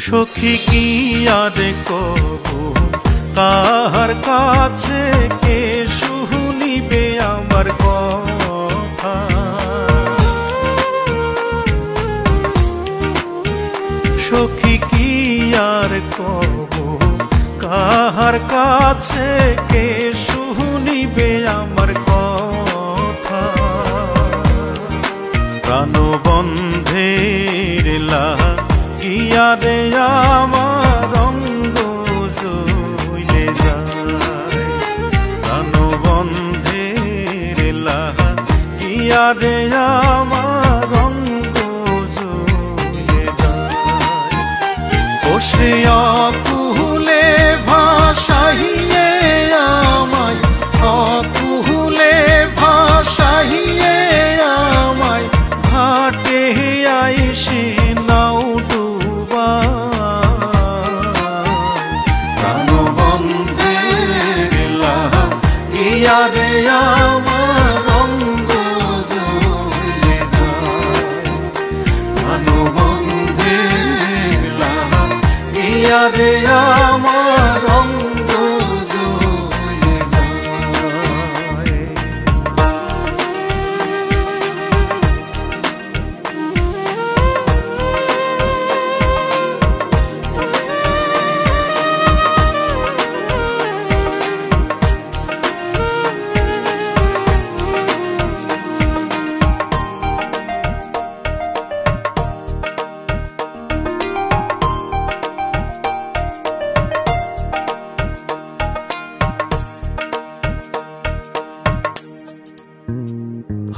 সখী কি আর কবু কাহার কাছে কে শুনিবে আমার কথা। সখী কি আর কবু কাহার কাছে কে শুনিবে আমার কথা। প্রাণবন্ধের লাগিয়া রে আমার অঙ্গ জ্বলে যায়। প্রাণবন্ধের লাগিয়া রে আমার অঙ্গ জ্বলে যায়। বসে অকুলে ভাসাইয়ে আমায়, অকুলে ভাসাইয়ে আমায় ঘাটে আইসে নাও ডুবা। প্রাণবন্ধের লাগিয়া রে আমার অঙ্গ জ্বলে যায়। প্রাণবন্ধের লাগিয়া রে আমার অঙ্গ জ্বলে যায়।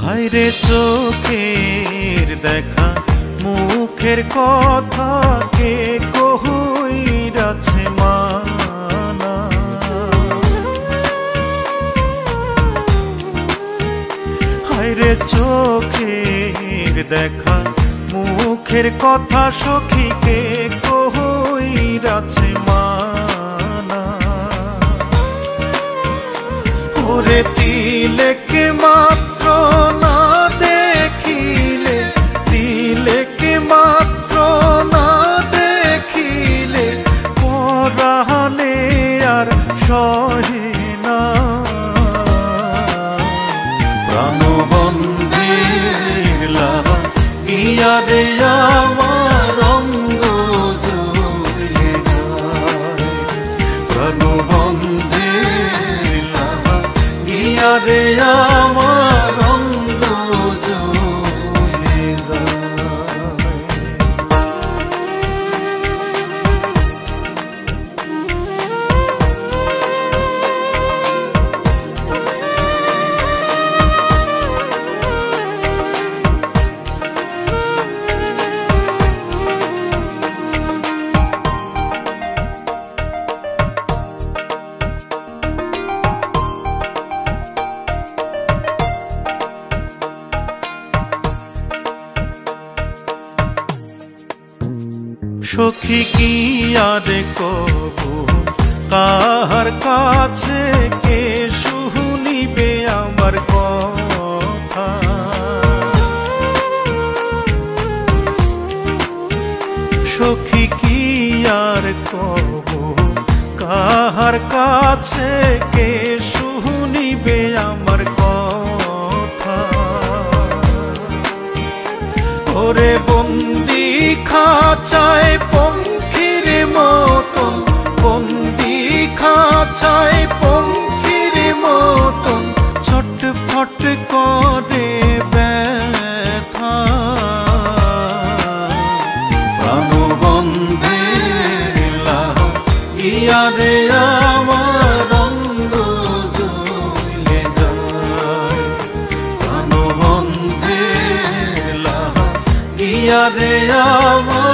হায়রে চোখের দেখা মুখের কথা কে কইরাছে মানা। হায়রে চোখের দেখা মুখের কথা সখী কে কইরাছে মানা। ওরে তিলেকে মাত্র না দেখিলে, তিলেকে মাত্র না দেখিলে পরাণে আর সহে না। প্রাণবন্ধের লাগিয়া রে আমার অঙ্গ জ্বলে যায়। প্রাণবন্ধের লাগিয়া রে আমার অঙ্গ জ্বলে যায়। সখী কি আর কবু কাহার কাছে কে শুনিবে আমার কথা। সখী কি আর কবু কাহার কাছে কে শুনিবে আমার কথা। ওরে বন্দি খাঁচায় পঙ্খির মতন, বন্দি খাঁচায় পঙ্খির মতন ছটফট করে ব্যথা। প্রাণবন্ধের লাগিয়া রে আমার অঙ্গ জ্বলে যায়। প্রাণবন্ধের লাগিয়া রে আমার